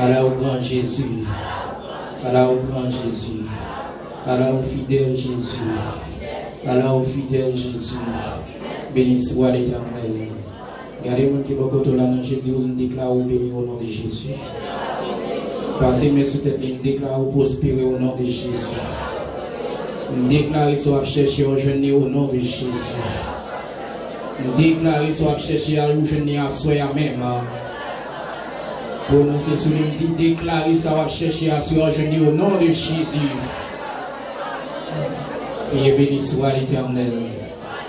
Allah au grand Jésus. Allah au grand Jésus. Allah au fidèle Jésus. Allah au fidèle Jésus. Béni soit l'Éternel. Regardez-moi qui va côté là, je dis, vous déclarez béni au nom de Jésus. Passez mes sous tête, nous déclarons prospérer au nom de Jésus. Nous déclarons soit chercher à jeûner au nom de Jésus. Nous déclarons soit chercher à jeûner à soi même. Prononcer sous le dit, déclarer soit chercher à soi jeûner au nom de Jésus. Et béni soit l'Éternel.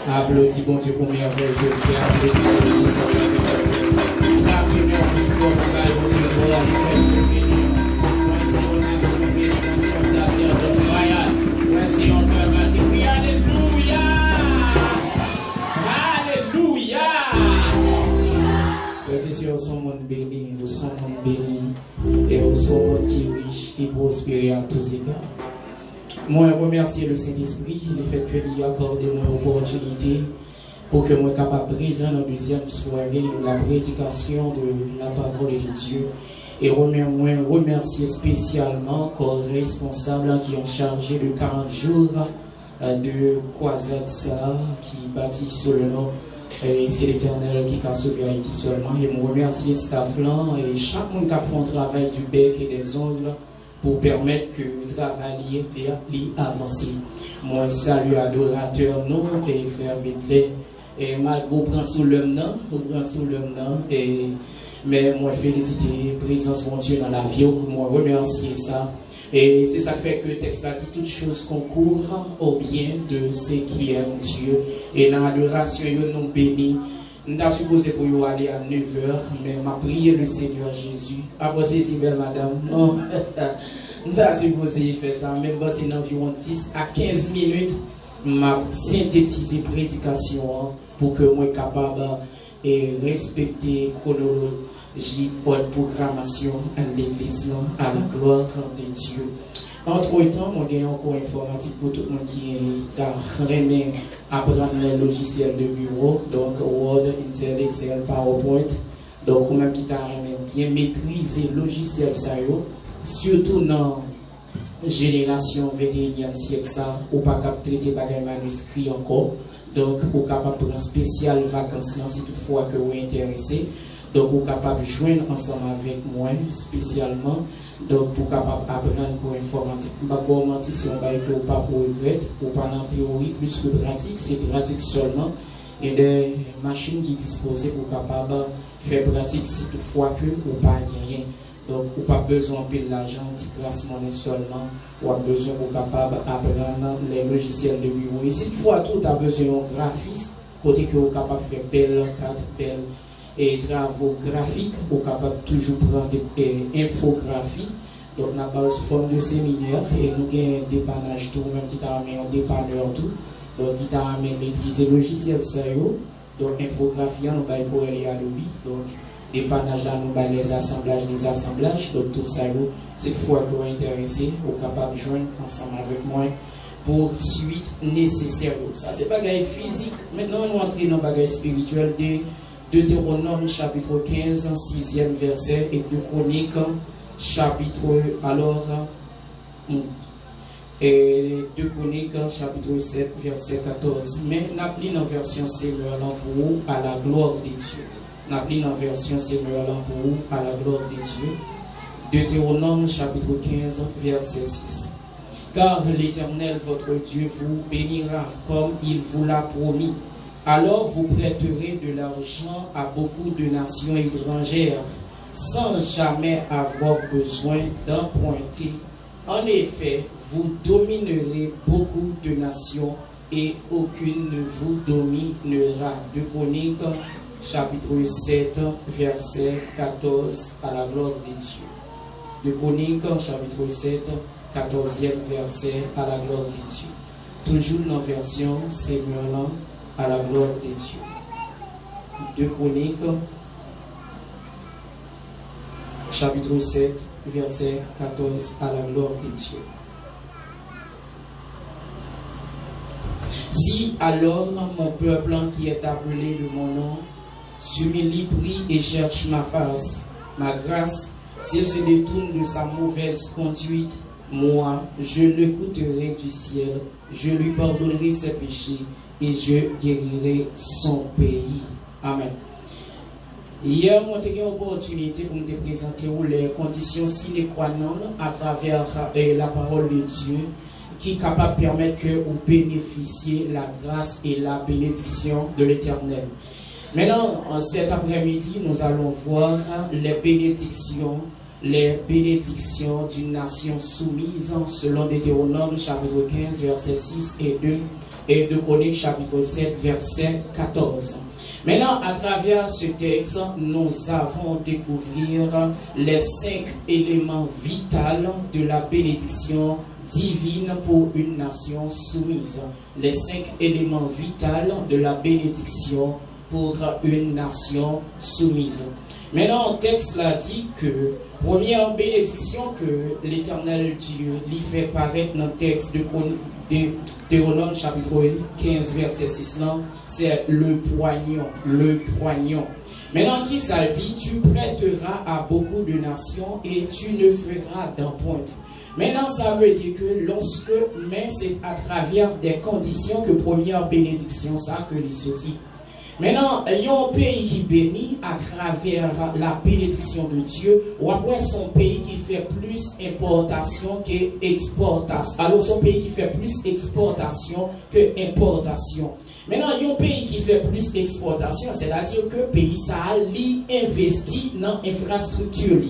Applaudis bon Dieu pour merveille de Dieu. Applaudis bon Dieu pour merveille. La première victoire pour la bonne Dieu pour la merci on peut battre. Oui, alléluia. Alléluia. Frères et sœurs, son monde béni, nous sommes monde béni, et nous sommes monde qui est riche, qui prospère à tous égards. Moi, je remercie le Saint-Esprit, le fait que lui accorde moi l'opportunité pour que moi capable présent dans la deuxième soirée de la prédication de la parole de Dieu. Et remercier spécialement les responsables qui ont chargé de 40 jours de Kwazatsa qui bâtit sur le nom. Et c'est l'Éternel qui a sauvé Haïti seulement. Et je remercie staff là et chaque monde qui a fait un travail du bec et des ongles pour permettre que le travail avance. Moi, salue adorateur, nous, et frère Bédlé. Et malgré prend sous le nom, et mais moi féliciter présence mon Dieu dans la vie, moi remercier ça. Et c'est ça fait que le texte a dit toutes choses concourent au bien de ceux qui aiment Dieu. Et dans l'adoration, nous bénis. Nous avons supposé pour y aller à 9h, mais m'a prié le Seigneur Jésus. Après c'est belle madame. Non, nous avons supposé faire ça, même si c'est environ 10 à 15 minutes, m'a synthétisé prédication pour que moi capable et respecter chronologie ou programmation de l'église à la gloire de Dieu. Entre-temps, moi j'ai encore informatique pour tout le monde qui est remis apprendre les logiciels de bureau, donc Word, Excel, PowerPoint. Donc, on même qui t'a bien maîtriser le logiciel ça surtout dans la génération 21e siècle ça, ou pas capable traiter par des manuscrits encore. Donc, ou capable prendre spécial vacances si toutefois que vous êtes intéressé. Donc, vous êtes capable de joindre ensemble avec moi spécialement. Donc, pour capable apprendre pour informatique. Je ne vais pas mentir si on va être pas pour regret, ou pas en théorie plus que pratique, c'est pratique seulement. Il y a des machines qui disposent pour capable faire pratique si toutefois que ou pas gagner. Donc, vous n'avez pas besoin de l'argent, de grâce monnaie seulement, ou avez besoin pour capable apprendre les logiciels de bureau. Et si toutefois tout a besoin d'un graphiste, côté que vous êtes capable de faire belle carte, belle et travaux graphiques, vous êtes capable toujours prendre des infographies. Donc, on a pas sous forme de séminaire et nous avons un dépannage tout, même qui t'a amené un dépanneur tout. Donc, qui t'a amené maîtriser le logiciel sérieux. Donc, infographie, on va pour aller à Adobe. Donc, dépannage, nous avons les assemblages, des assemblages. Donc, tout ça, c'est fois que vous êtes intéressé, vous êtes capable de joindre ensemble avec moi pour suite nécessaire. Ça, c'est bagaille physique. Maintenant, nous entrons dans le bagage spirituel de Deutéronome chapitre 15, 6e verset et de Chroniques chapitre et de Chroniques chapitre 7 verset 14. Mais n'appelez dans version Seigneur pour vous à la gloire de Dieu. N'appelez dans version Seigneur pour vous à la gloire de Dieu. Deutéronome chapitre 15 verset 6. Car l'Éternel votre Dieu vous bénira comme il vous l'a promis. Alors vous prêterez de l'argent à beaucoup de nations étrangères sans jamais avoir besoin d'emprunter. En effet, vous dominerez beaucoup de nations et aucune ne vous dominera. De Chroniques, chapitre 7, verset 14, à la gloire de Dieu. De Chroniques, chapitre 7, 14e verset, à la gloire de Dieu. Toujours dans la version Seigneur, à la gloire de Dieu. De Chroniques, chapitre 7, verset 14, à la gloire de Dieu. Si alors mon peuple qui est appelé de mon nom s'humilie, prie et cherche ma face, ma grâce, S'il se détourne de sa mauvaise conduite, moi, je l'écouterai du ciel, je lui pardonnerai ses péchés et je guérirai son pays. Amen. Hier, moi, j'ai eu l'opportunité pour me présenter les conditions sine qua non à travers la parole de Dieu qui est capable de permettre que vous bénéficiez la grâce et la bénédiction de l'Éternel. Maintenant, cet après-midi, nous allons voir les bénédictions d'une nation soumise selon Deutéronome chapitre 15 verset 6 et 2 et de Chroniques chapitre 7 verset 14. Maintenant, à travers ce texte, nous avons découvert les 5 éléments vitaux de la bénédiction divine pour une nation soumise. Les 5 éléments vitaux de la bénédiction pour une nation soumise. Maintenant, le texte l'a dit que première bénédiction que l'Éternel Dieu lui fait paraître dans le texte de Deutéronome chapitre 15 verset 6, c'est le poignon, le poignon. Maintenant, qui ça dit? Tu prêteras à beaucoup de nations et tu ne feras d'un point. Maintenant, ça veut dire que mais c'est à travers des conditions que première bénédiction, ça que les se dit. Maintenant, il y a un pays qui bénit à travers la bénédiction de Dieu, ou après son pays qui fait plus importation qu'exportation. Alors, son pays qui fait plus exportation que importation. Maintenant, il y a un pays qui fait plus exportation, c'est-à-dire que le pays ça a investi dans l'infrastructure.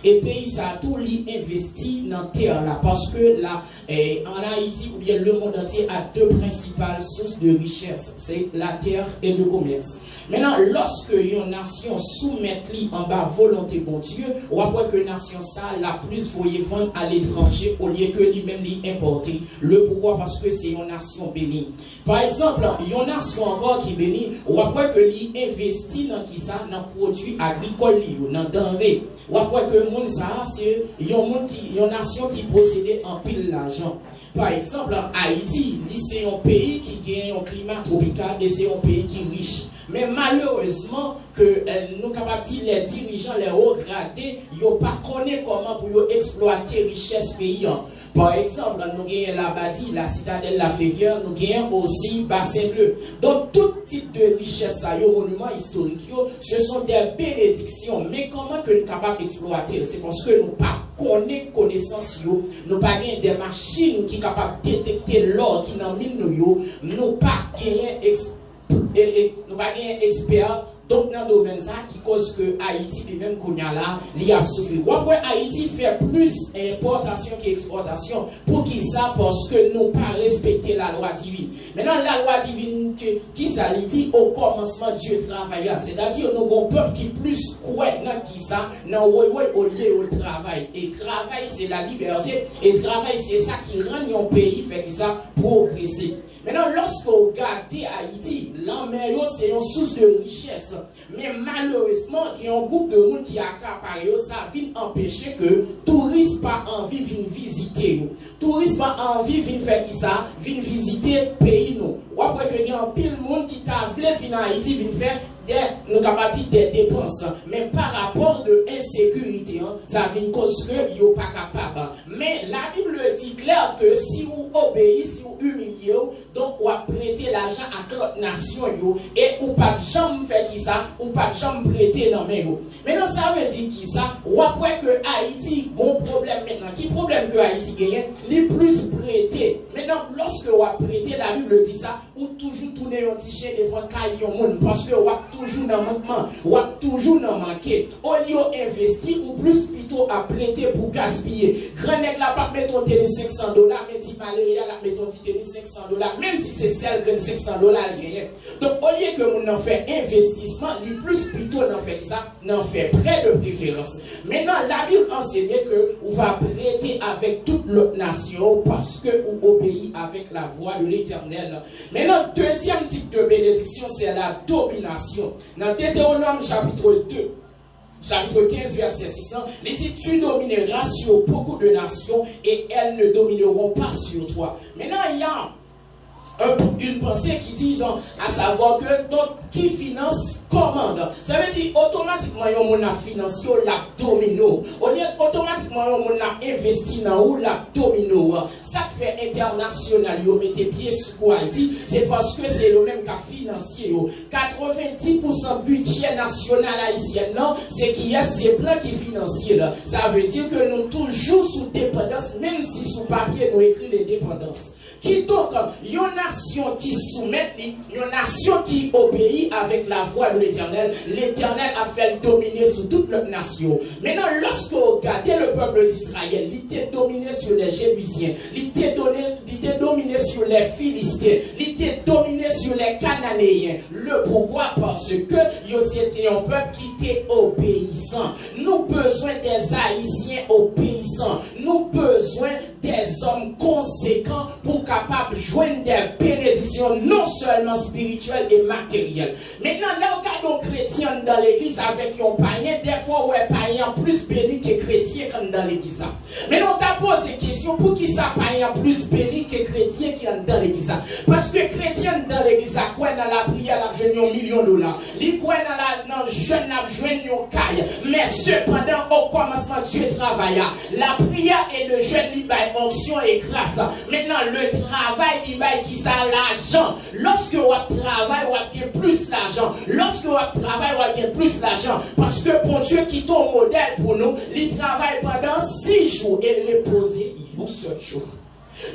Et pays ça a tout investi dans la terre là, parce que là, en Haïti ou bien le monde entier a deux principales sources de richesse, c'est la terre et le commerce. Maintenant, lorsque une nation soumet en bas volonté bon Dieu, ou après que nation ça la plus voyez vendre à l'étranger au lieu que lui-même importer. Le pourquoi? Parce que c'est une nation bénie. Par exemple, une nation encore qui bénit, ou après que lui investit dans qui ça, dans produits agricoles, dans denrées, ou après que monde ça c'est une nation qui possédait un pile l'argent. Par exemple, Haïti, c'est un pays qui gagne un climat tropical et c'est un pays qui est riche. Mais malheureusement, que nous capables de dire les dirigeants, les hauts gradés, ils ne pas connaissent comment pour exploiter la richesse pays. Par exemple, nous avons la Badi, la citadelle La Ferrière, nous avons aussi Bassin Bleu. Donc, tout type de richesse, monuments historiques, ce sont des bénédictions. Mais comment que nous sommes capables d'exploiter? C'est parce que nous pas connaissance, nous pas des machines qui sont capables de détecter l'or qui dans mine nous pas nous pas expert. Donc, dans le domaine ça, qui cause que Haïti, lui-même, qu'on a là, il a souffert. Ou après, Haïti fait plus importation qu'exportation. Pour qui ça? Parce que nous pas respecté la loi divine. Maintenant, la loi divine, qui ça dit au commencement, Dieu travaille. C'est-à-dire, nous avons un peuple qui plus croit dans qui ça, dans au lieu au travail. Et travail, c'est la liberté. Et travail, c'est ça qui rend un pays, fait que ça, progresser. Maintenant, lorsque vous regardez Haïti, l'emmène, c'est une source de richesse. Mais malheureusement, il y a un groupe de monde qui a accaparé, ça vient empêcher que touristes pas envie de visiter. Touristes pas envie de faire qui ça, viennent visiter le pays. Ou après que il y a un pile de monde qui t'a voulu venir en Haïti, viennent faire nous capables des dépenses, mais par rapport de insécurité, ça vient cause que vous pas capable. Mais la Bible dit clair que si vous obéissez, si vous humiliez, donc vous prêtez l'argent à l'autre nation et vous pas jamais faire qui ça, ou pas jamais prêter dans main. Maintenant ça veut dire qui ça, ou après que Haïti bon problème maintenant, qui problème que Haïti gagne, les plus prêter. Maintenant lorsque vous prêtez, la Bible dit ça, ou toujours tourner un petit chien devant caillon monde parce que vous toujours dans manquement, ou toujours dans manquer. Au lieu d'investir, ou plus plutôt à prêter pour gaspiller. Grand nègre là pas mettre ton tennis $500, mais si Maléria là met ton tennis $500, même si c'est celle de $500 rien. Donc au lieu que vous n'en fait investissement, le plus plutôt n'en fait ça, n'en fait prêt de préférence. Maintenant la Bible enseigne que vous va prêter avec toute l'autre nation parce que vous obéissez avec la voix de l'Éternel. Maintenant deuxième type de bénédiction, c'est la domination. Dans Deutéronome chapitre 2, chapitre 15, verset 6, il dit tu domineras sur beaucoup de nations et elles ne domineront pas sur toi. Maintenant, il y a une pensée qui dit à savoir que donc qui finance commande. Ça veut dire automatiquement on a financé la domino. On dit automatiquement on a investi dans ou la domino. Ça fait international, yo mettez pied sur Haïti, c'est parce que c'est le même cas financier. 90% budget national haïtien, non, c'est qui a ces plans qui financiers là. Ça veut dire que nous toujours sous dépendance, même si sous papier nous écrit les dépendances. Qui donc, une nation qui soumet, une nation qui obéit avec la voix de l'Éternel. L'Éternel a fait dominer sur toute notre nation. Maintenant, lorsque vous regardez le peuple d'Israël, il était dominé sur les Jébusiens, il était dominé sur les Philistins, il était dominé sur les Cananéens. Le pourquoi? Parce que c'était un peuple qui était obéissant. Nous besoin des Haïtiens obéissants. Nous besoin des hommes conséquents pour capable de joindre des bénédictions non seulement spirituelles et matérielles. Maintenant, là, regardons chrétiens dans l'église avec un païen, des fois, ouais, païen plus béni que chrétien comme dans l'église. Maintenant, on t'a posé question, pour qui ça païen plus béni que chrétien qui est dans l'église? Parce que chrétien dans l'église, quoi dans la prière, la jeune $1 million. Li quoi dans le jeune, la jeune, yon caille. Mais cependant, au commencement, Dieu travaille. La prière et le jeune, il baille onction et grâce. Maintenant, le travail, il baille qui ça l'argent. Lorsque on travaille, on a plus d'argent. Lorsque on travaille, on a plus d'argent. Parce que bon Dieu qui est un modèle pour nous, il travaille pendant 6 jours et reposer un seul jour.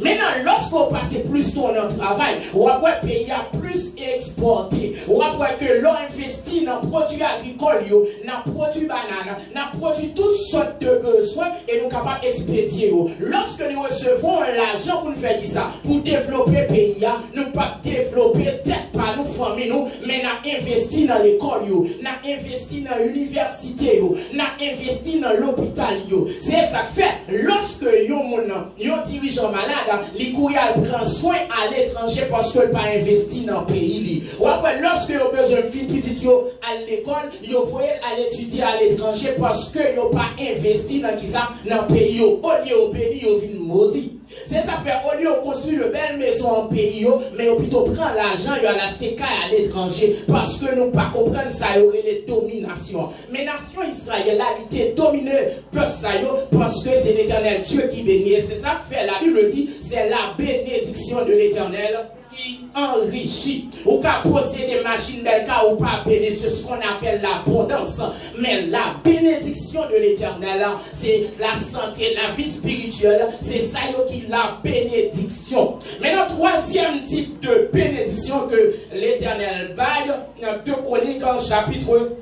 Maintenant, lorsqu'on passe plus de temps dans le travail, on va voir pays a plus exporté. On va voir que l'on investit dans produits agricoles, dans produits bananes, dans produits toutes sortes de besoins et nous sommes capables d'expédier. Lorsque nous recevons l'argent pour nous faire ça, pour développer le pays, nous ne pouvons pas développer peut-être pas nos familles, mais nous avons investi dans l'école, nous avons investi dans l'université, nous avons investi dans l'hôpital. C'est ça que fait, lorsque un dirigeant malade, les courriels prennent soin à l'étranger parce qu'ils n'ont pas investi dans le pays. Ou après, lorsque vous avez besoin de filles petites à l'école, vous voyez à l'étudier à l'étranger parce qu'ils n'ont pas investi dans le pays. Au lieu de béni, vous venez maudit. C'est ça fait, au lieu de construire une belle maison en pays, mais au plutôt prendre l'argent et l'acheter à l'étranger parce que nous ne pas comprendre ça, il y aurait les dominations. Mais nation Israël a été dominée peuple ça parce que c'est l'Éternel Dieu qui bénit. C'est ça que fait la Bible dit, c'est la bénédiction de l'Éternel qui enrichit. Ou qu'à posséder des machines belles cas ou pas bénir, c'est ce qu'on appelle l'abondance. Mais la bénédiction de l'Éternel, c'est la santé, la vie spirituelle, c'est ça qui est la bénédiction. Maintenant, troisième type de bénédiction que l'Éternel baille, dans 2 Chroniques en chapitre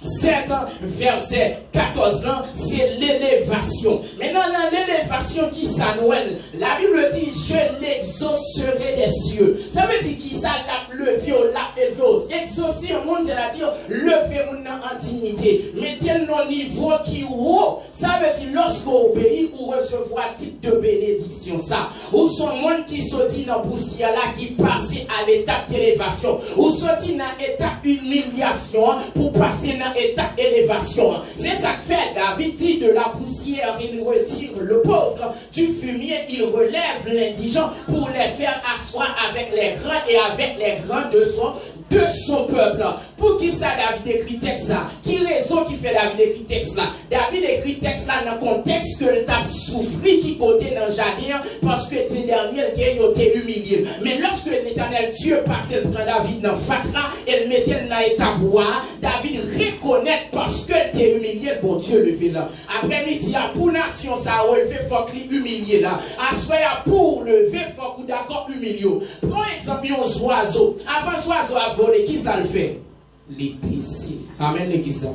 7, verset 14, c'est l'élévation. Maintenant, dans l'élévation qui s'annonce, la Bible dit, je l'exaucerai des cieux. Ça veut dire qui ça l'a levé au l'a élevé. Exaucer un monde, c'est-à-dire lever mon en dignité. Mettez un niveau qui est haut. Ça veut dire lorsqu'on obéit ou recevoir type de bénédiction. Ça. Ou son monde qui sortit dans la poussière là, qui passe à l'étape d'élévation. Ou sortit dans l'étape d'humiliation pour passer dans étape d'élévation. C'est ça que fait David dit de la poussière, il retire le pauvre, du fumier, il relève l'indigent pour les faire asseoir avec les grands et avec les grands de son peuple. Pour qui ça David écrit texte là? Qui raison qui fait David écrit texte là? David écrit texte là dans le contexte que le t'a souffri qui côté dans le jardin parce que les derniers il été humilié. Mais lorsque l'Éternel Dieu passait le prend David dans Fatra et le mettait dans l'état bois, David reconnaît parce que t'es humilié, bon Dieu levé là. Après-midi, pour nation ça relevé, faut qu'il humilié là. Assoya pour lever, faut qu'il d'accord humilié. Prends exemple un oiseau. Avant l'oiseau a volé, qui ça le fait? Les baisser. Amen l'église.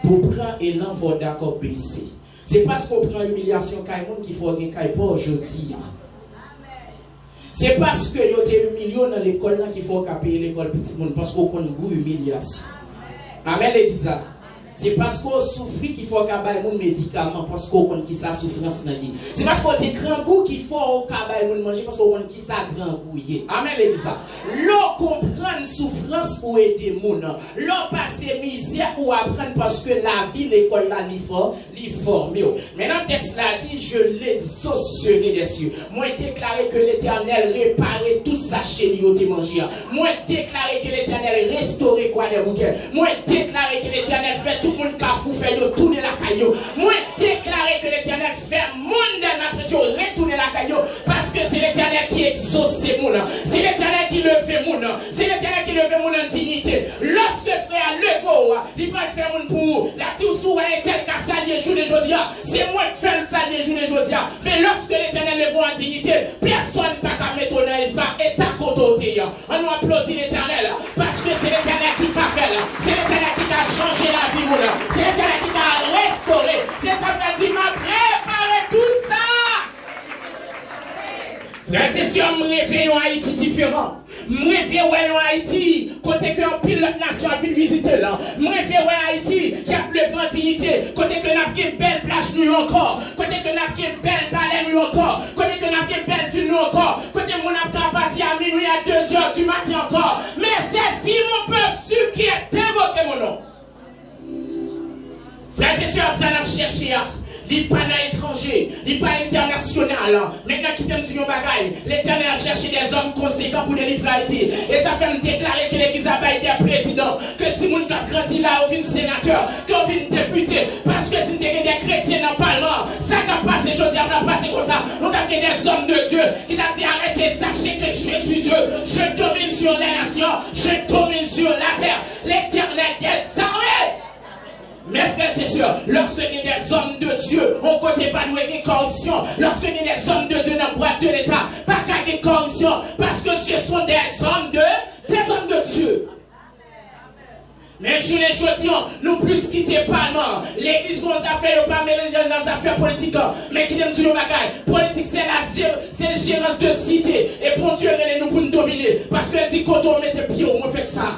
Pour prendre élan, faut d'accord baisser. C'est parce qu'on prend humiliation qu'il faut qu'il pas aujourd'hui. C'est parce que vous êtes humilié dans l'école qu'il faut payer l'école petit monde parce qu'on connaît une humiliation. Amen l'église. C'est parce qu'on souffre qu'il faut qu'il y ait des médicaments, parce qu'on connaît qui ça souffrance dans vie. C'est parce qu'on a des grands goûts qu'il faut qu'il y ait manger, parce qu'on connaît qui ça grand goût. Amen, l'église. L'on comprend souffrance pour aider les gens. L'on passe misère ou apprendre parce que la vie, l'école là, l'y forme. Maintenant, le texte là dit, je l'exaucerai des cieux. Moi, déclaré que l'Éternel réparait tout ça chez lui au manger. Moi, déclaré que l'Éternel restaurait quoi des bouquets. Moi, déclaré que l'Éternel fait tout le monde cafou, fait de tourner la caillou. Moi, déclaré que l'Éternel fait monde de notre retourner la caillou. Parce que c'est l'Éternel qui exauce ces mouns. C'est l'Éternel qui le fait moun. C'est l'Éternel qui le fait moun en dignité. Lorsque frère levo, il va faire moun pour la tiu sou est tel qu'à salier journée jodia. C'est moi qui fais le salier journée jodia. Mais lorsque l'Éternel le voit en dignité, personne n'a qu'à mettre au nez, il va être à côté. On nous applaudit l'Éternel parce que c'est l'Éternel qui t'a fait. C'est l'Éternel qui t'a changé la vie. C'est l'Éternel qui t'a restauré. C'est ça qui dit m'a préparé tout ça. Frères et sœurs, me réveille en Haïti différent. Me réveille en Haïti, côté que un pilote nation a pu visiter là. Me réveille en Haïti, qui a le vent dignité. Côté que n'a pas une belle plage nous encore. Côté que n'a pas une belle baleine nous encore. Côté que n'a pas une belle ville nous encore. Côté mon a parti à minuit à 2h du matin encore. Mais c'est si mon peuple su qui est invoqué mon nom. Frères et sœurs, ça n'a cherché. Il n'est pas étranger, il n'est pas international. Maintenant qui t'aime du bagaille, l'Éternel a cherché des hommes conséquents pour délivrer Haïti. Et ça fait me déclarer que l'Église a baillé des présidents, que tout le monde qui a grandi là, on vient sénateur, qu'on vient député. Parce que si on a des chrétiens dans le Parlement, ça qui a passé, je dis, on a passé comme ça. On a des hommes de Dieu qui ont dit arrêtez, sachez que je suis Dieu. Je domine sur les nations, je domine sur la terre. L'Éternel des armées. Mes frères et sœurs, lorsque il y a des hommes de Dieu, on ne côté pas de corruption. Lorsque il y a des hommes de Dieu dans le boîte de l'État, pas qu'à une corruption, parce que ce sont des hommes de Dieu. Mais je les dis, nous plus quitter pas, non. L'église qu'on a fait, pas mélanger dans les affaires politiques, mais qui aime tout le bagage. Politique, c'est la gérance de cité. Et pour Dieu, nous pour nous dominer. Parce que dit quand on met des pieds, on fait ça.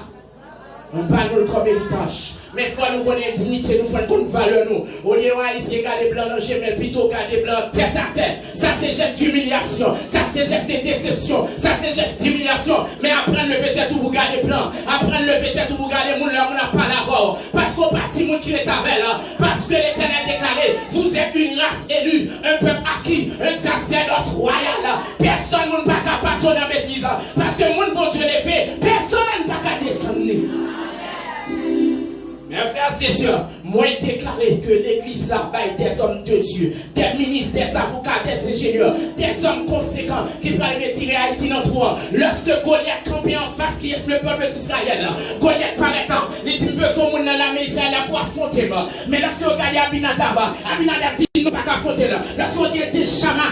On parle nous comme héritage. Mais il faut nous connaître dignité, nous faut nous valeur nous. Au lieu d'haïtien garder blanc dans le mais plutôt garder blanc tête à tête. Ça c'est geste d'humiliation, ça c'est geste de déception, ça c'est geste d'humiliation. Mais apprendre le fait tout vous garder blanc, apprendre le fait tout vous garder moun là on n'a pas l'avoir. Parce qu'au parti moun qui est avec là, parce que l'Éternel déclaré, vous êtes une race élue, un peuple acquis, un sacerdoce royal. Personne moun pas capable de passer dans bêtise. Parce que moun bon Dieu les fait, personne pas capable de descendre. Mes frères et sœurs, moi déclaré que l'église là baille des hommes de Dieu, des ministres, des avocats, des ingénieurs, des hommes conséquents qui vont retirer Haïti dans toi. Lorsque Goliath campait en face qui est le peuple d'Israël, Goliath paraît quand il dit que son monde dans la maison pour affronter. Mais lorsque vous regardez Abinadab dit non pas affronter. Lorsque vous regardez Shama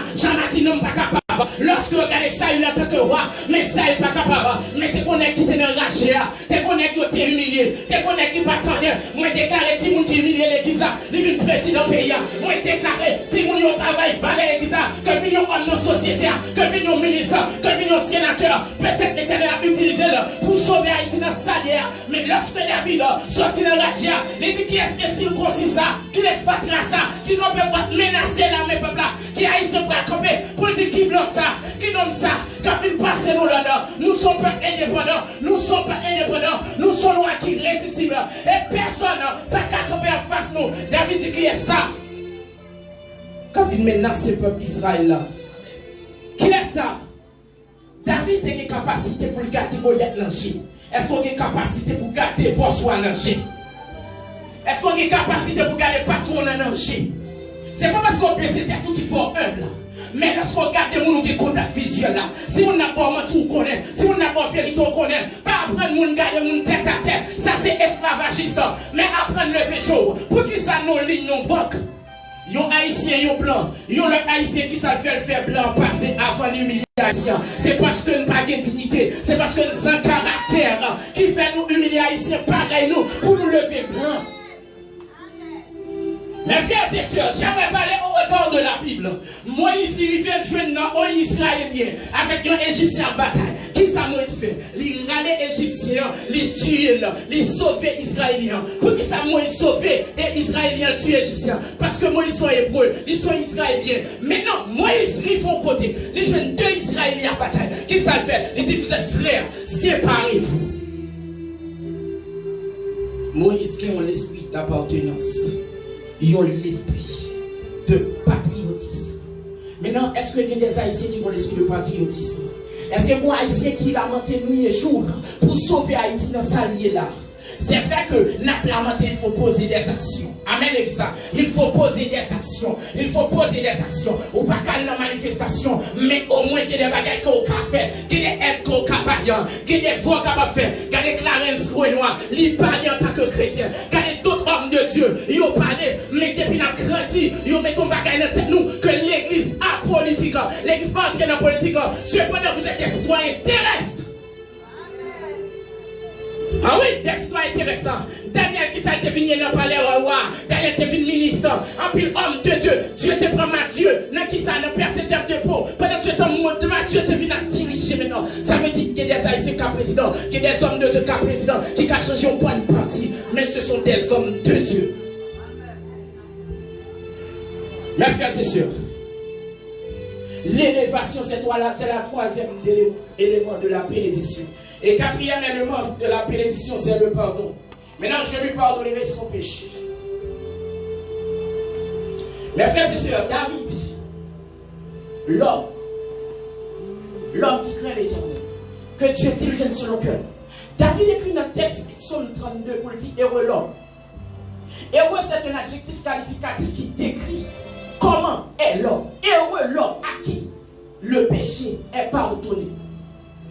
dit non pas capable. Lorsque vous regardez Saül en tant que roi, mais Saül pas capable. Mais tu connais qui t'es dans la chair, tu connais qui t'es humilié, tu connais qui pas attendre. Moi déclaré si moun qui humilié l'église, il vient président pays. Moi déclaré si moun yo travail valait l'église, que vient homme dans société, que vient ministre, que vient sénateur, peut-être l'Éternel a utilisé pour sauver Haïti dans sa guerre. Mais lorsque David sortit dans la chair, il dit qui est circoncis ça, qui laisse pas ça, qui ne peut pas menacer la même peuple là, qui a ici pour camper, pour dire qui bloque ça, qui donne ça, quand il passe nous là, nous sommes pas indépendants, nous sommes pas indépendants, nous sommes lois qui résistibles. Et personne n'a qu'à camper en face nous. David dit qui est ça. Quand il menace ce peuple Israël là, qui est ça? David a une capacité pour garder Goliath l'enjeu. Est-ce qu'on a une capacité pour garder Bossois l'enjeu? Est-ce qu'on a une capacité pour garder patron l'enjeu? C'est pas parce qu'on peut c'était tout qu'il faut humble. Mais lorsqu'on regarde les gens qui ont contact visuel là, si on n'a pas mentir, on connaît. Si on n'a pas vérité, on connaît. Pas apprendre les gens garder les gens tête à tête. Ça c'est esclavagiste. Mais apprendre le fait chaud. Pour qui ça nos lignes, nos banques? Yon haïtien, yon blanc. Yon le haïtien qui ça fait le faire blanc passer avant l'humiliation. C'est parce que nous n'avons pas de dignité. C'est parce que nous avons un caractère qui fait nous humilier haïtiens pareil nous pour nous lever blanc. Mes frères et sœurs, j'aimerais parler au rebord de la Bible. Moïse, il vient de jouer dans un israélien avec un Égyptien en bataille. Qui ça Moïse fait? Il râlait Égyptien, il tue, il sauve Israélien. Pour qui ça Moïse sauve et Israélien tue Égyptien? Parce que Moïse sont hébreux, ils sont israéliens. Maintenant, Moïse, ils font côté. Les jeunes deux Israéliens à bataille. Qu'est-ce que ça fait? Il dit, vous êtes frères, séparez-vous. Moïse qui ont l'esprit d'appartenance. Ils ont l'esprit de patriotisme. Maintenant, est-ce que y a des Haïtiens qui ont l'esprit de patriotisme? Est-ce que moi, Haïtien qui l'a monté nuit et jour pour sauver Haïti dans sa liée là? C'est vrai que il faut poser des actions. Amen, ça. Il faut poser des actions. Il faut poser des actions. Ou pas qu'à la manifestation, mais au moins qu'il y ait des bagages qu'on a fait, qu'il y ait des aides qu'on a pariant, qu'il y ait des voix qu'on a fait, qu'il y ait des Clarence Renoir, ils parlent en tant que chrétien, qu'il y ait d'autres hommes de Dieu, ils ont parlé, mais depuis nous grandi, ils ont mis ton bagage dans tête nous, que l'église apolitique, l'église pas entrée dans la politique, cependant vous êtes des citoyens terrestres. Ah oui, des citoyens intéressants. Daniel qui s'est devenu dans le palais roi, Daniel était devenu ministre, en pile homme de Dieu, Dieu te prend Mathieu, dans qui ça, dans percé de peau. Pendant ce temps, Mathieu te venu à diriger maintenant. Ça veut dire qu'il y a des Haïtiens qui sont présidents, qu'il y a des hommes de Dieu qui sont présidents, qui ont changé au point de parti, mais ce sont des hommes de Dieu. Mes frères et sœurs, l'élévation, c'est la troisième élément de la bénédiction. Et quatrième élément de la bénédiction, c'est le pardon. Maintenant, je lui pardonnerai son péché. Mes frères et sœurs, David, l'homme qui craint l'Éternel, que Dieu dirige selon cœur. David écrit dans le texte, Psaume 32, pour dire heureux l'homme. Heureux, c'est un adjectif qualificatif qui décrit comment est l'homme. Heureux l'homme à qui le péché est pardonné.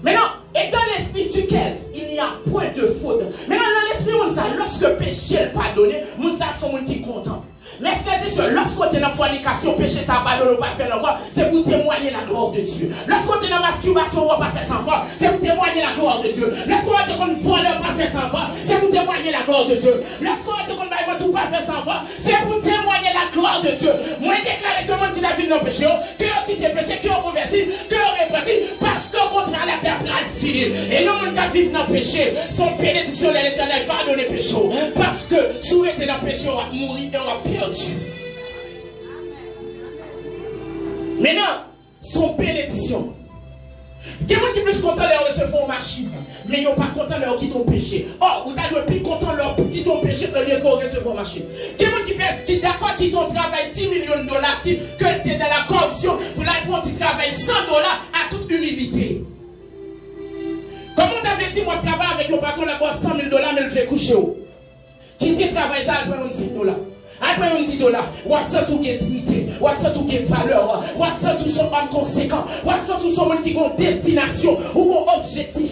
Maintenant, et dans l'esprit duquel il n'y a point de faute. Maintenant, dans l'esprit, lorsque le péché est pardonné, nous sommes qui content. Mais frères et sœurs, lorsqu'on est dans la fornication, péché, ça va pas faire encore, c'est pour témoigner la gloire de Dieu. Lorsqu'on est dans la masturbation, on va pas faire ça encore, c'est pour témoigner la gloire de Dieu. Lorsqu'on est dans le vol, on va pas faire ça encore, c'est pour témoigner la gloire de Dieu. Lorsqu'on est dans le va faire ça encore, c'est pour témoigner la gloire de Dieu. Moi, je déclare que le monde qui a vu nos péchés, que qui ont péché, qui ont converti, qui ont réparti, parce qu'au contraire, la terre va finir. Et le monde qui a vécu dans le péché, son bénédiction de l'Éternel pardonne les péchés. Parce que si vous êtes dans le péché, on va mourir et on va perdre. Maintenant, son bénédiction. Quelqu'un qui est plus content de recevoir une machine, mais ils ne sont pas contents de quitter ton péché. Oh, vous êtes plus content de quitter ton péché que de recevoir une machine. Quelqu'un qui est d'accord qui ton travail 10 millions de dollars, que tu es dans la corruption, pour la prendre tu travailles 100 dollars à toute humilité. Comme on avait dit, moi je travaille avec un patron là-bas 100 000 dollars, mais je vais coucher. Qui travaille ça après 10 dollars? Après on dit $, ou à ça tout qui est dignité, ou à ça tout qui est valeur, ou à ça tout son homme conséquent, ou à ça tout son monde qui a une destination, ou un objectif.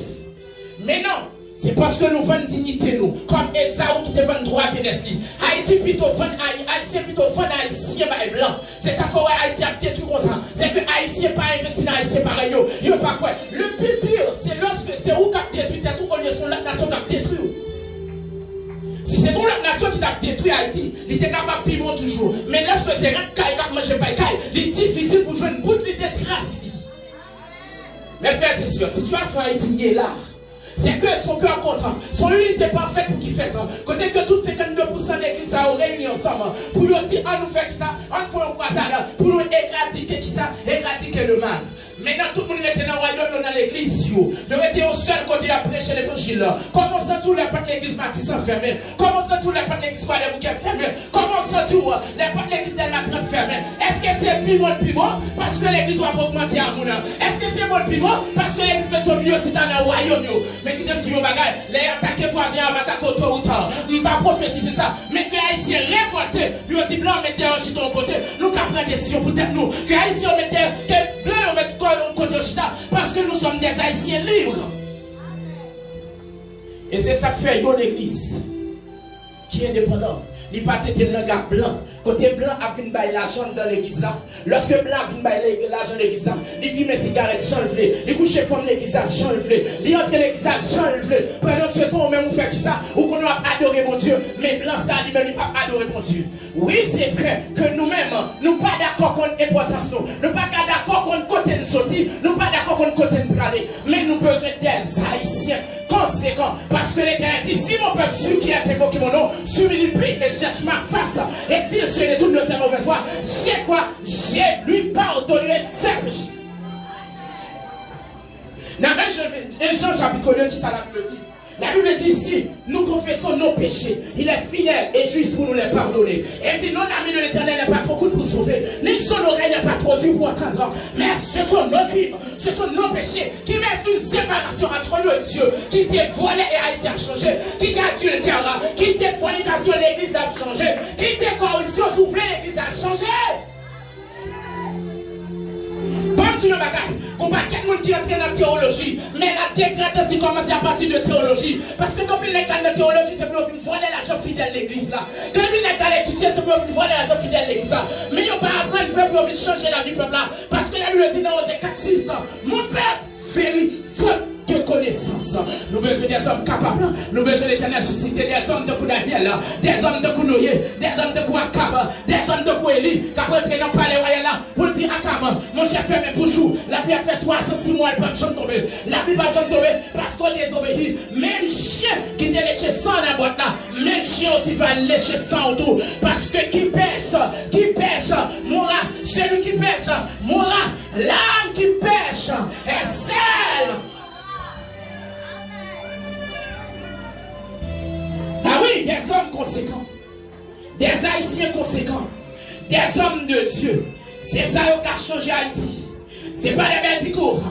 Mais non, c'est parce que nous vendons dignité nous, comme Esaou qui te vend droit de Nesli. Haïti plutôt vend Haïtien plutôt vend Haïtien par blanc. C'est ça faut Haïti a détruit comme ça. C'est que Haïtien pas investi dans Haïtien pareil yo pas quoi. Le plus pire, c'est lorsque c'est où qui a détruit tout au lieu de la nation qui a détruit. Si c'est pour la nation qui a détruit Haïti, il était capable de vivre toujours. Mais lorsque c'est un caille qui a mangé par caille, il est difficile pour jouer une bout de trace. Mais frère, c'est sûr, si tu as fait Haïti, il est là. C'est que son cœur content, son unité parfaite pour qu'il fait. Côté que toutes 52% de l'église sont réunis ensemble. Pour nous dire, on nous fait ça, on fait un croisade, pour nous éradiquer qui ça, éradiquer le mal. Maintenant, tout le monde était dans le royaume, dans l'église. Ils étaient au seul côté à prêcher l'évangile. Comment ça, tout les portes de l'église Matisse fermées? Comment ça, tout les portes de l'église des bouquets fermées? Comment ça, tout les portes de l'église des matrons fermées? Est-ce que c'est plus bon parce que l'église va augmenter à mon âme? Est-ce que c'est plus bon parce que l'église va être aussi dans le royaume? Mais qui t'aime dire, bagage, les attaquer voisins, attaquer tôt ou tard. Je ne vais pas prophétiser ça. Mais que Haïtien révolté, puis on dit blanc, mettez un chita au côté. Nous qui prenons des décisions pour tête nous. Que Haïtien mettez, que blanc, on mette quoi au côté au chita. Parce que nous sommes des Haïtiens libres. Et c'est ça que fait l'église qui est indépendante. Il pas été le gars blanc. Côté blanc a venu bailler l'argent dans l'église là. Lorsque blanc a venu bailler l'argent dans l'église là, il fume cigarette, j'enlève. Il couche femme l'église là, j'enlève. Il entre l'église là, j'enlève. Pendant ce temps, même vous fait qui ça, ou qu'on a adoré mon Dieu, mais blanc ça lui-même il pas adoré mon Dieu. Oui, c'est vrai que nous-mêmes, nous pas d'accord contre l'importance nous. Nous pas d'accord contre côté de sortie, nous pas d'accord contre côté de parler, mais nous besoin Dans 1 Jean chapitre 2, qui ça la Bible dit? La Bible dit ici, nous confessons nos péchés. Il est fidèle et juste pour nous les pardonner. Et dit, non, l'ami de l'Éternel n'est pas trop court pour sauver, ni son oreille n'est pas trop dure pour entendre. Mais ce sont nos crimes, ce sont nos péchés qui mettent une séparation entre nous et Dieu, qui t'est volé et a été changé, qui t'a adultère, qui t'est fornication, l'église a changé, qui t'est corruption, soufflé, l'église a changé. Comme tu le bagages, qu'on pas quelqu'un qui entre dans la théologie, mais la dégradation commence à partir de théologie. Parce que quand il est dans la théologie, c'est pour voler l'argent fidèle de l'église là. Quand il est dans l'étudier, c'est pour voler l'argent fidèle de l'église là. Mais il n'y a pas apprendre pour changer la vie peuple là. Parce que la Bible dit dans Osée 4:6, mon père férit faute de connaissance. Nous besoin des hommes capables, nous besoin d'Éternel susciter des hommes de coup Daniel, des hommes de coup Noé, des hommes de coup Akab, des hommes de coup Élie, qui après traîner dans le palais royal là, pour dire Akab, mon chef fait mes bouchons, la Bible a fait 306 mois, elle ne peut pas tomber. La Bible va jamais tomber parce qu'on désobéit. Même chien qui te léché sans la boîte là, même chien aussi va lécher sans autour. Parce que qui pêche, mourra. Celui qui pêche, mourra. L'âme qui pêche est celle. Ah oui, des hommes conséquents, des Haïtiens conséquents, des hommes de Dieu. C'est ça qui a changé Haïti. Ce n'est pas les mêmes discours.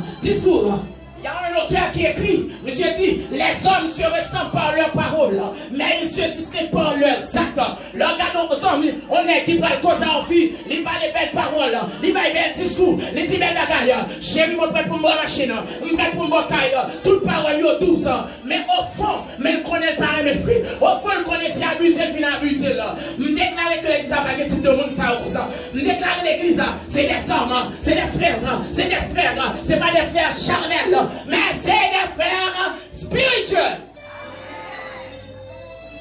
Il y a un auteur qui écrit, monsieur dit, les hommes se ressemblent par leurs paroles, mais ils se distinguent par leurs actes. Regardons aux hommes, on est qui parle cause en vie, il parle des belles paroles, il parle des belles discours, il dit belles bagailles. Chérie, je prête pour moi machine, je prête pour moi taille, toutes paroles sont douces. Mais au fond, il connaît le parent mes frères. Au fond, il connaît si abuser, puis abuser là. Je déclare que l'église n'a pas de type de monde, ça. Je déclare que l'église, c'est des hommes, c'est des frères, c'est pas des frères charnels. Mais c'est des frères spirituels.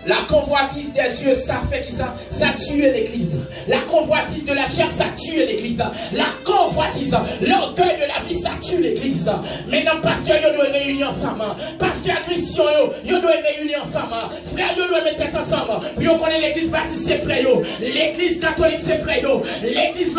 La convoitise des cieux, ça fait qui ça? Ça tue l'église. La convoitise de la chair, ça tue l'église. La convoitise, l'orgueil de la vie, ça tue l'église. Maintenant, pasteur, ils doivent réunir ensemble. Pasteur Christian, ils doivent réunir ensemble. Frère, ils doivent mettre tête ensemble. Puis on connaît l'église baptiste, c'est frère. L'église catholique, c'est frère. L'église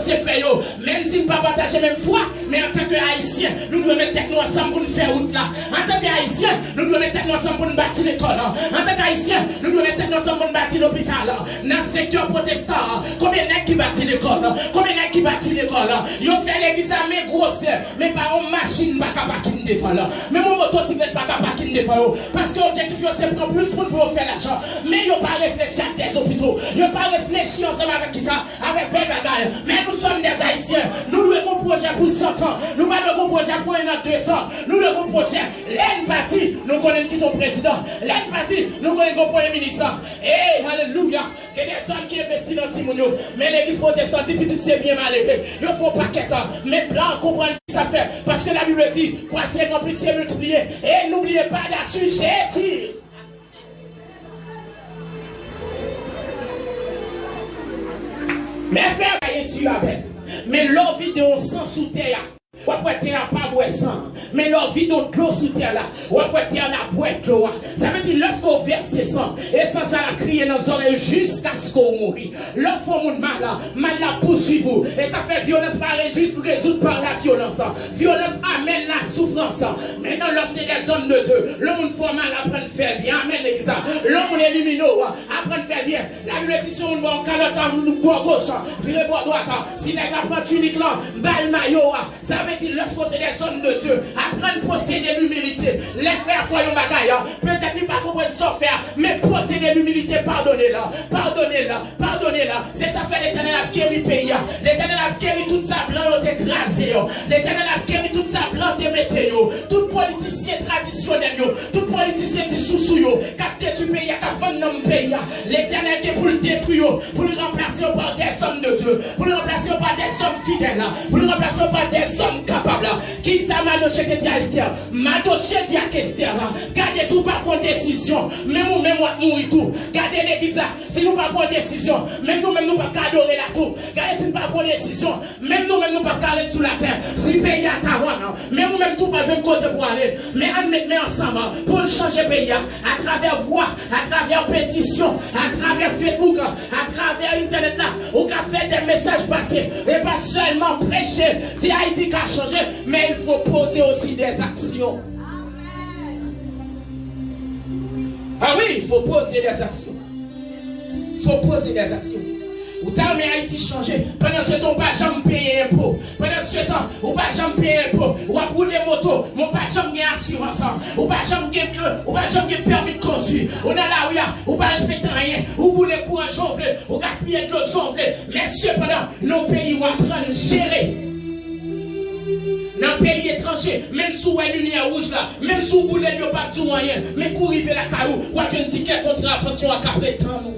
c'est frère. Même si nous ne pas partager la même foi, mais en tant qu'Haïtiens, nous devons mettre tête ensemble pour nous faire route là. En tant qu'Haïtiens, nous devons mettre tête ensemble pour nous bâtir l'école. En tant qu'Haïtiens, nous devons mettre ensemble pour bâtir l'hôpital. Dans le secteur protestant, combien de qui bâtit l'école? Combien de qui bâtit l'école? Ils ont fait l'église à mes grosses, mais pas en machine, pas capable de défendre. Mais mon motocyclette, pas capable de défendre. Parce que l'objectif, c'est prendre plus pour faire l'argent. Mais ils n'ont pas réfléchi à des hôpitaux. Ils n'ont pas réfléchi ensemble avec qui ça, avec belle bagaille. Mais nous sommes des Haïtiens. Nous devons un projet pour 100 ans. Nous devons un projet pour 1 an, 200. Nous devons un projet. L'empathie, nous connaissons qui ton président. L'empathie, nous connaissons le premier ministre. Eh, alléluia. Que des hommes qui investissent dans Timonio. Mais l'église protestante, petit, c'est bien mal élevé. Il faut pas qu'être. Mais blanc, comprendre ce que ça fait. Parce que la Bible dit, quoi c'est rempli, c'est multiplié. Et n'oubliez pas d'assujettir. Mais frère, tu as belle. Mais l'eau vide on sang sous terre. Ou après terre pas boire sang. Mais l'eau vide de l'eau sous terre là. Ou après terre la boire de l'eau. Ça veut dire lorsqu'on verse sang. Et ça la crier dans les oreilles jusqu'à ce qu'on mourit. L'enfant moun mal la poursuit vous. Et ça fait violence par juste pour résoudre par la violence. Violence amène la souffrance. Maintenant lorsque des hommes de Dieu, le monde faut mal apprendre à faire bien. Amène l'église. L'homme est lumineux. Apprendre à faire bien. La Bible dit sur une bonne calotte, nous bois gauche, virez bois droite. Si les gars prennent tunique là, balle maillot. Ça veut dire lorsque c'est des hommes de Dieu, apprendre à posséder l'humilité. Les frères voyons bagaille. Peut-être qu'ils ne pas comprendre ce faire, mais posséder l'humilité, pardonnez-la. C'est ça fait l'Éternel a guéri le pays. L'Éternel a guéri toute sa plante écrasée. L'Éternel a guéri toute sa plante émettée. Tout politicien traditionnel, tout politicien qui sous-sous, qui a détruit le pays, qui a vendu le pays. L'Éternel est pour le détruire, pour le remplacer par des hommes de Dieu, pour le remplacer par des hommes fidèles, pour le remplacer par des hommes capables. Qui ça m'a doché dit à Esther? M'a doché dit à Esther. Gardez si vous pas prendre décision. Même nous, même moi, mourir tout. Gardez l'église là. Si nous pas prendre décision. Même nous pas adorer la tour. Gardez si nous pas prendre décision. Même nous pas caler sous la terre. Si le pays à Tawana. Même nous tout pas jeune côté pour aller. Mais on met ensemble pour changer le pays. À travers voix, à travers pétition, à travers Facebook, à travers Internet là. On a fait des messages passés. Et pas seulement prêcher. C'est Haïti qui a changé. Mais il faut poser aussi des actions. Ah oui, il faut poser des actions. Il faut poser des actions. Ou t'as mis Haïti changer. Pendant ce temps, pas jamais payer impôt. Pendant ce temps, ou pas jamais payer impôt. Ou à rouler moto, mon pas jamais gagner assurance. Ou pas jamais gagner permis de conduire. On a là ou pas respecter rien. Ou rouler courant jonflé. Ou gaspiller de l'eau jonflé. Mais cependant, nos pays vont apprendre à gérer. Dans le pays étranger, même sous la lumière rouge là, même sous le boulet, il n'y a pas de tout rien. Mais pour arriver à la caillou, ou à un ticket contre l'inflation à capter tant nous.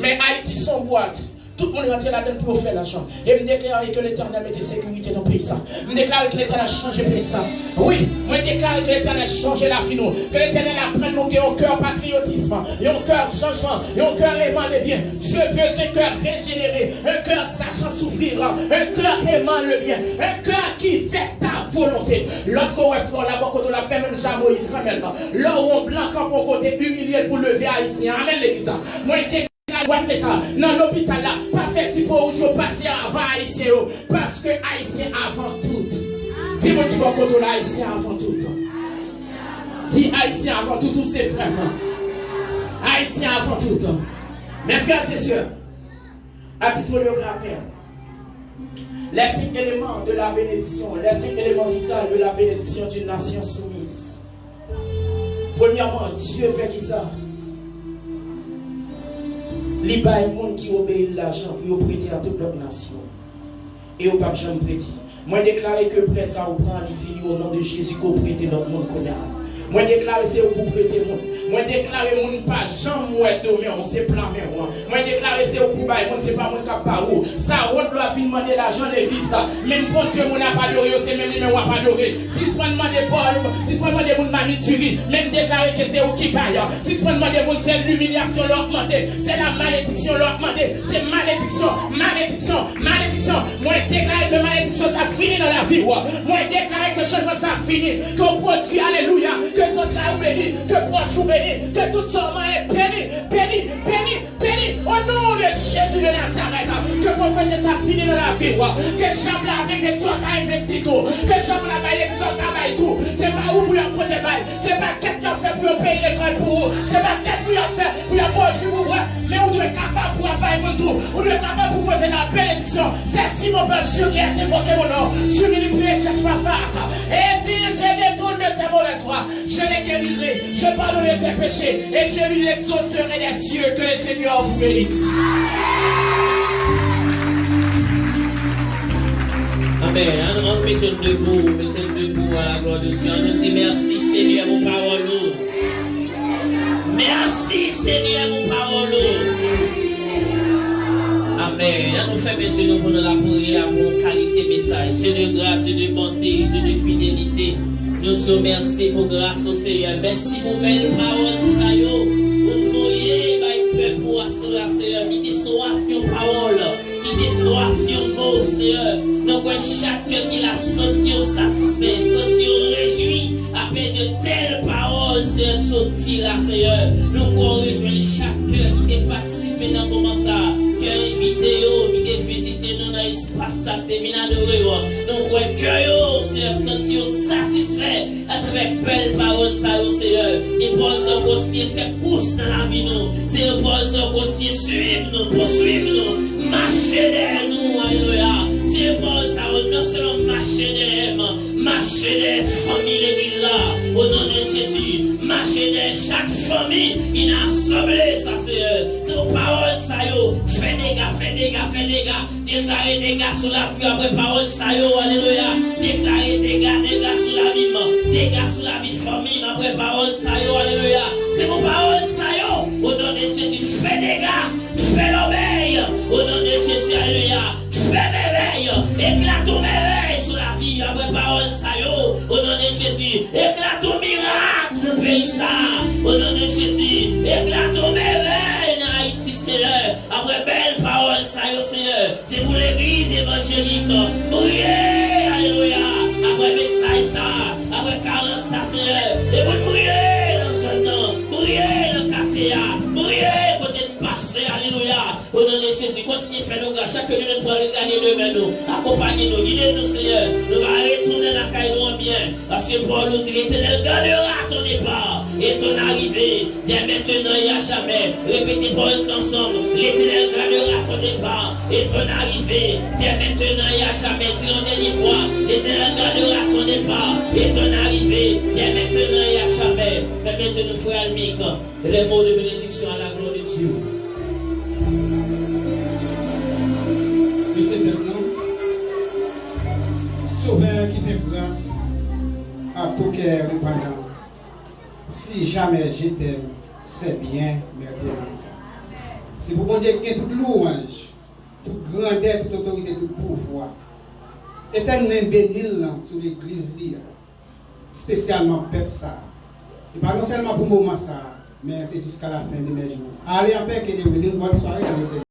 Mais Haïti son boîte. Tout le monde est rentré là-dedans pour faire l'argent. Et me déclare que l'Éternel mette sécurité dans le pays. Me déclare que l'Éternel a changé le pays. Oui, moi déclare que l'Éternel a changé la vie. Que l'Éternel apprenne à monter au cœur patriotisme, un cœur changement, un cœur aimant le bien. Je veux ce cœur régénéré, un cœur sachant souffrir, un cœur aimant le bien, un cœur qui fait ta volonté. Lorsqu'on va faire la banque, on l'a fait même Jean Moïse Ramel. Là où on blanc quand on côté humilié pour lever Haïtien. Amen l'église. Moi dans l'hôpital là, pas fait petit peu où je passe avant Haïtien, parce que Haïtien avant tout. Dis-moi qui va côté Haïtien avant tout. Dis Haïtien avant tout, c'est vraiment. Haïtien avant tout. Mes frères et sœurs, à titre de rappel, les 5 éléments de la bénédiction, les 5 éléments vitaux de la bénédiction d'une nation soumise. Premièrement, Dieu fait qui ça? Il y a des gens qui obéissent l'argent pour prêter à toute l'autre nation. Et au pape Jean prêter. Moi déclare que après ça, on prend les filles au nom de Jésus qu'on prête notre monde qu'on a. Moi déclare c'est pour prêter monde. Moi déclare mon pas Jean mouette mais on sait plan mais moi. Moi déclare c'est pour bailler monde c'est pas mon cap par où. Ça on doit venir demander l'argent l'église là. Même quand Dieu mon a pas adoré, c'est même lui même on pas adoré. Si soit demander Paul, si soit demander mon mamituri, même déclarer que c'est au qui baille. Si soit demander mon c'est l'humiliation leur demander, c'est la malédiction leur demander, c'est malédiction, malédiction, malédiction. Moi déclare que malédiction ça finit dans la vie. Moi déclare que changement ça finit, que produit alléluia. Que son travail béni, que proche ou béni, que tout son nom est béni, béni, béni, béni, au nom de Jésus de Nazareth, que mon frère ça finit dans la vie, que j'aime la vie, que soit qu'à investir tout, que j'aime la baille, que soit qu'à bailler tout, c'est pas où pour y prendre des bails, c'est pas qu'est-ce qu'on fait pour payer l'école pour vous, c'est pas qu'est-ce qu'on fait pour y approcher pour vous, mais on doit être capable pour bailler mon tout, on doit être capable pour poser la bénédiction, c'est si mon peuple Dieu qui a évoqué mon nom, je vais lui cherche ma face, et si je détourne de ces mauvaises voies, je les guérirai, je pardonnerai ses péchés et je lui exaucerai les cieux. Que le Seigneur vous bénisse. Amen. On mettons debout à la gloire de Dieu. On dit merci Seigneur pour parole. Merci Seigneur pour parole. Amen. On nous fait besoin pour nous la prière pour qualité message. Dieu de grâce, Dieu de bonté, Dieu de fidélité. Nous te remercions pour grâce au Seigneur. Merci pour belle parole, ça y est. Vous voyez, peuple pour assurer, Seigneur, qui te soif une parole, qui te soif un mot, Seigneur. Donc, chacun qui l'a senti satisfait, senti réjoui, après de telles paroles, Seigneur, sorti là, Seigneur. Nous pouvons rejoindre chacun qui est participé dans le moment ça, qui a invité, qui a visité nous dans l'espace ça, terminé de donc, que Seigneur, senti satisfait à travers belle parole, ça, Seigneur. Et pour ça, continuer à faire pouce dans la vie, nous. C'est pour ça, continuer à suivre nous, poursuivre nous, marcher derrière nous, alléluia. C'est pour ça, non seulement marcher derrière, marcher derrière famille l'église là, au nom de Jésus, marcher derrière chaque famille, il a assemblé ça, Seigneur. C'est vos paroles, ça, fais des gars, fais des gars, fais des gars, déclarer des gars sur la vie après parole, ça, alléluia. Déclarer des gars sur la vie, des gars sur la vie de famille, après parole, ça, alléluia. C'est vos paroles, ça, au nom de Jésus, fais des gars, fais l'obéir, au nom de Jésus, alléluia. Fais l'éveil, éclate ton éveil sur la vie, après parole, ça, au nom de Jésus, éclate ton miracle, le pays, ça, au nom de Jésus, éclate ton éveil dans Haïti, Seigneur, après belle parole, ça, Seigneur, c'est pour l'église évangélique, priez, alléluia, après message, ça, après 40, ça, Seigneur, et vous priez dans ce temps, priez dans le quartier, priez côté de passer, alléluia, au nom de Jésus, continuez à faire nos gars, chacun de nous pour aller gagner devant nous, accompagnez-nous, guidez-nous, Seigneur, nous allons retourner la Parce que pour nous, l'Éternel gardera ton départ et ton arrivée, dès maintenant et à jamais. Répétez pour eux ensemble, l'Éternel gardera ton départ et ton arrivée, dès maintenant et à jamais. Si l'on dernière fois, l'Éternel gardera ton départ et ton arrivée, dès maintenant et à jamais. Fermez les yeux, frère Almic, les mots de bénédiction à la gloire de Dieu. Monsieur Bernard, Sauveur qui fait grâce à tout cœur pendant. Si jamais je t'aime, c'est bien, merveilleux. C'est pour mon Dieu qui a toute louange, toute grandeur, toute autorité, tout pouvoir. Éternellement béni sur l'église, spécialement peuple ça. Et pas non seulement pour le moment ça, mais c'est jusqu'à la fin de mes jours. Allez en paix, que Dieu vous bénisse. Bonne soirée dans le Seigneur.